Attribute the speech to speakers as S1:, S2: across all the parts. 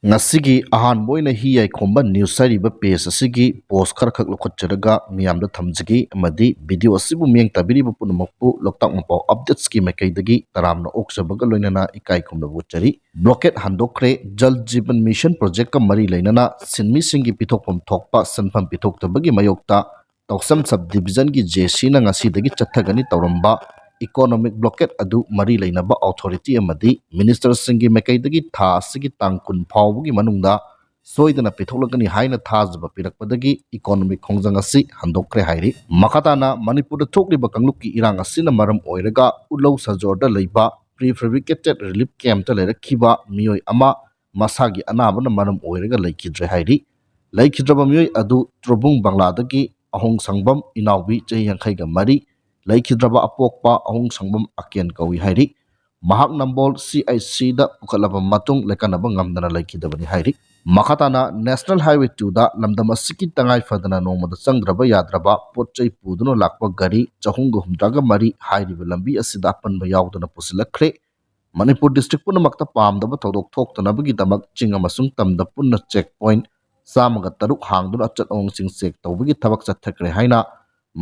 S1: ngasi ahan boina hi ai khomba news sari ba page asigi post khar khak lokhotcharaga miyamda thamjigi amadi video asibu mieng tabiri ba punmakpu loktak mapaw updates ki makaidagi taramna oksabaga loinana ikai khomda buchari blockade handokre jal jeevan mission project ka mari leinana sinmi singi pithokpam thokpa sanpham pithoktabagi mayokta toksam sub division ki JC na ngasi dagi chathagani tawramba economic blockade adu mari leinaba authority amadi minister singi makaidagi tha asigi tangkun phawbugi manungda soidana pitholagani haina thajba pirakpadagi economic khongjang asi handokre hairi makhatana manipur da thokliba kanglukki irang asina maram oiraga ulau sajorda leiba prefabricated relief camp ta lerakhiba miyoi ama masagi anabana maram oiraga leikidre hairi leikidraba miyoi adu trobung bangladagi ahong sangbam inawbi chei yankhaiga mari leikidraba apokpa ahong sangbam aken kawi hairi mahak nambol CIC da pukhalaba matung lekanaba ngamdana leikidabani hairi makhatana national highway 2 da lamdam asiki tangai fadana nomada changraba yadraba potchai puduna lakpa gari chahunga humdraga mari hairiba lambi asida panba yaudana pusilakre manipur district puna makta pamdaba thodok thoktanabagi damak chinga masung tamda punna checkpoint samaga taruk hangduna achat ong sing sek tawbagi thabak chathakre haina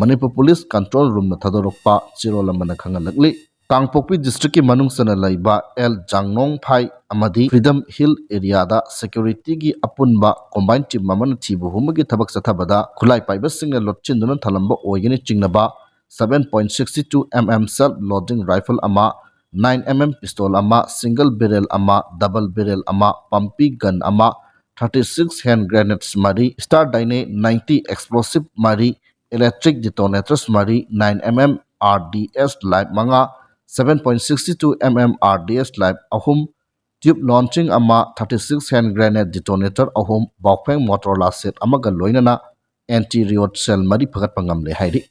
S1: manipur police control room na thadorokpa chirolamana khangalakli Kangpokpi district ki manung sana laiba El Jangnong Phai amadi Freedom Hill area da security gi apunba combined team mamana thibu humagi thabak sathabada khulai paiba singna lotchinduna thalamba oigini chingnaba 7.62 mm self loading rifle ama 9 mm pistol ama single barrel ama double barrel ama pumpy gun ama 36 hand grenades mari star dyne 90 explosive mari electric detonators mari 9 mm RDS live manga 7.62 mm RDS live ahum tube launching ama 36 hand grenade detonator ahum bawpheng motor la set amaga loinana anti riot cell mari phagat pangamle hairi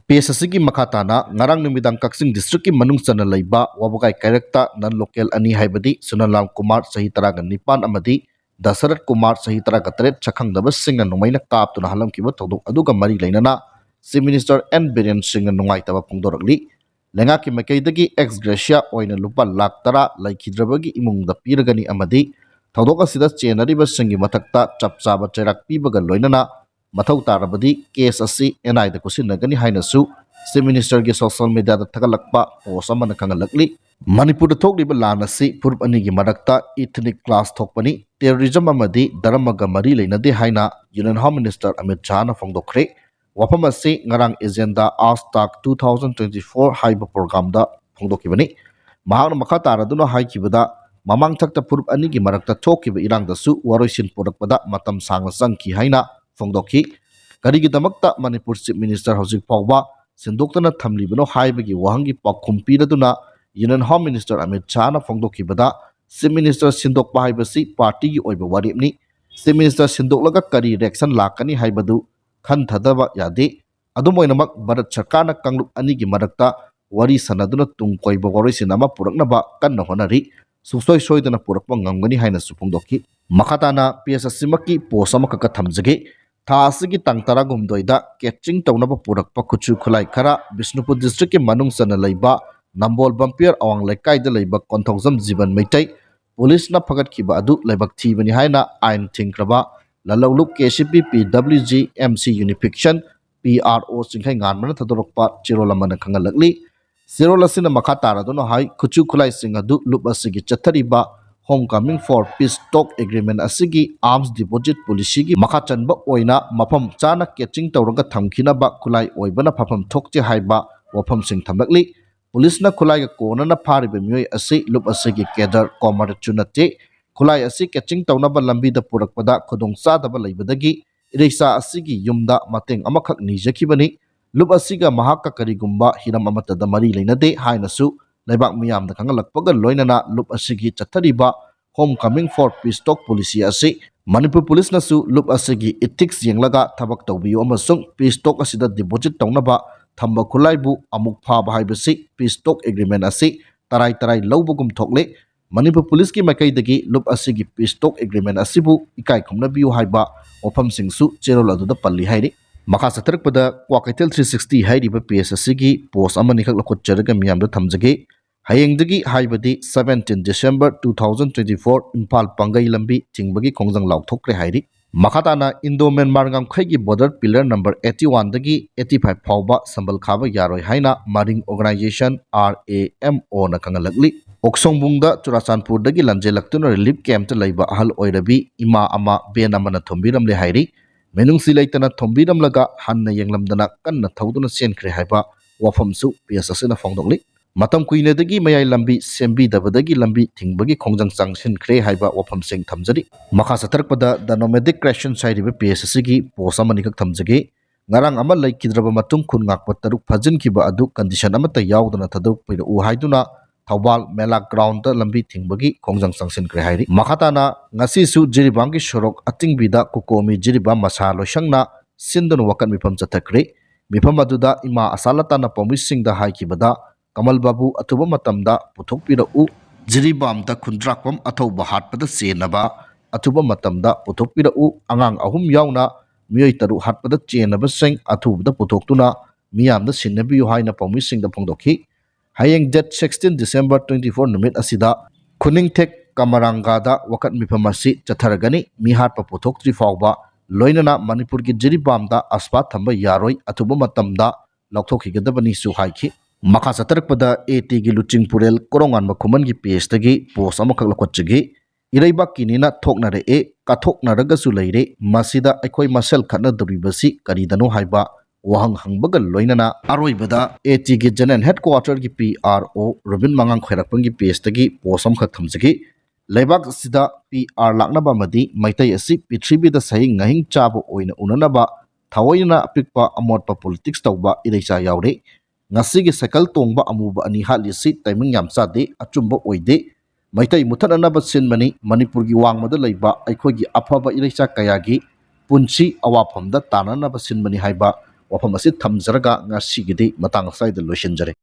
S1: PSC ki makhatana ngarang numidang Kaksing district ki manung chana leiba wabukai karekta nan local ani haibadi Sunanlam Kumar sahi taraga nipan amadi Dasarat Kumar sahi taraga tret chakhang dabas singna numaina kap tuna halam kiba thodok aduga mari leinana Chief Minister N Biren Singh nungai taba pungdoragli lenga ki makaidagi ex gratia oina lupa lakh tara laikhidrabagi imungda piragani amadi thodok asida chenariba singi mathakta chapchaba cherak pibaga loinana mathau tarabadi case asi NI da kusinagani hainasu Chief Minister gi social media da thagalakpa post amana khangalakli Manipur da thokliba lan asi purb ani gi marakta ethnic class thokpani terrorism amadi daramaga mari leinade haina Union Home Minister Amit Shah na phongdokre wafam asi ngarang agenda Astak 2024 haiba program da phongdokibani mahakna makha taraduna haikibada mamang thakta purb ani gi marakta thokiba irang da su waroisin porakpada matam sangna sangki haina phongdokhi karigi damakta Manipur Chief Minister hojik phawba sindoktana thamlibano haibagi wahangi pakhum piraduna Union Home Minister Amit Shah na phongdokibada Chief Minister sindokpa haibasi party gi oiba waripni Chief Minister sindoklaga kari reaction lakani haibadu khan thadaba yade adumoinamak Bharat Sarkarna kanglup ani gi marakta wari sanaduna tung koiba warisin ama puraknaba kanna honari susoi soidana purakpa ngamgani haina supungdoki makhatana PSC maki posama kaka thamjage tha asigi tangtara gumdoida catching tawnaba purakpa khuchu khulai khara Bishnupur district ki manung sana leiba Nambol Bampier awang lekai da leiba konthokjam jiban meitai police na phagat khiba adu leibak thibani haina ain thingkraba lalawluk KCP PWG MC Unification PRO singkhai nganmana thadorokpa chirolamana khangalakli chirolasina makha taradona hai khuchu khulai singadu lup asigi chathariba homecoming for peace talk agreement asigi arms deposit policy gi makha chanba oina mafam chana catching tawraga thamkhina ba khulai oibana phafam thokche haiba wafam sing thamlakli police na khulai ga kona na pharibe miyoi asi lup asigi kedar komar chunate khulai asi catching tawnaba lambi da purakpada khudong chadaba leibadagi ireisa asigi yumda mateng amakhak nijakhibani lup asiga mahakka karigumba hiram amatada mari leinade hainasu leibak miyam da khangalakpaga loinana lup asigi chathariba homecoming for peace talk policy asi Manipur police nasu lup asigi ethics yenglaga thabak tawbiyo amasung peace talk asida deposit tawnaba thamba khulaibu amuk phaba haibasi peace talk agreement asi tarai tarai lawbugum thokle Manipur police ki makaidagi lup asigi peace talk agreement asibu ikai khumnabiyu haiba wafam singsu cherol aduda palli hairi makha satharakpada Kwakaitel 360 hairiba PSC gi post amani khak lakhot charaga miyamda thamjage Hayengdagi haibadi 17 December 2024 Impal Pangai lambi tingbagi khongjang lauthokre hairi makhatana Indo-Myanmar ngamkhaigi border pillar number 81 dagi 85 phawba sambal khaba yaroi haina Maring Organization RAMO na kangalagli Oksongbungda Churachandpur dagi lanjelaktuna relief camp ta laiba ahal oirabi ima ama ben amana thombiramle hairi menungsi leitana thombiramlaga hanna yenglamdana kanna thauduna senkre haiba wafamsu PSS na phongdongli matam kuinedagi mayai lambi sembi dabadagi lambi tingbagi khongjang changsin khre haiba wafam sing thamjari makha satarpada the nomadic creation side be PSS gi posamani khak thamjage ngarang ama laikidraba matung khun ngakpa taruk phajin kiba adu condition amata yaudana thaduk pira u haiduna Thawbal Mela ground ta lambi tingbagi khongjang changsin khre hairi makhatana ngasi su jiribangi sorok atingbida kukomi jiriba masa loisangna sindon wakan mifam chathakre mifam aduda ima asalata na pomising da haikibada Kamal Babu atuba matamda puthokpira u jiribam da khundrakpam athauba hatpada chenaba atuba matamda puthokpira u angang ahum yauna miyoi taru hatpada chenaba sing athubda puthoktuna miyamda sinnabiyu haina pomising da phongdokhi hayeng date 16 December 24 numit asida Kuningthek Kamarangada wakat miphamasi chatharagani mi hatpa puthoktri fawba loinana Manipur gi jiribam da aspa thamba yaroi atuba matamda laukthokhigadabani su haikhi Makha satarpada AT gi luching purel korongan makhuman gi PS tagi post amakak lakwatchagi Iraibak kinina thoknare kathoknaragasu leire masida aikhoi masel khatna dabibasi karidano haiba wahang hangbagal loinana aroibada AT gi general headquarter gi PRO Robin Mangang khairakpang gi PS tagi post amkhak thamjagi Leibak sida PR laknaba madi maitai asi Prithibida sahi ngahing chabu oina unanaba thawoina apikpa amotpa politics tawba irecha yaure Ngasigi cycle tongba amuba ani halisi timing yam chade achumba oide maitai muthananaba sinmani Manipur gi wangmada leiba aikhogi afaba irecha kayagi punchi awaphamda tananaba sinmani haiba wafam asi thamjaraga ngasigidi matang saida loishinjare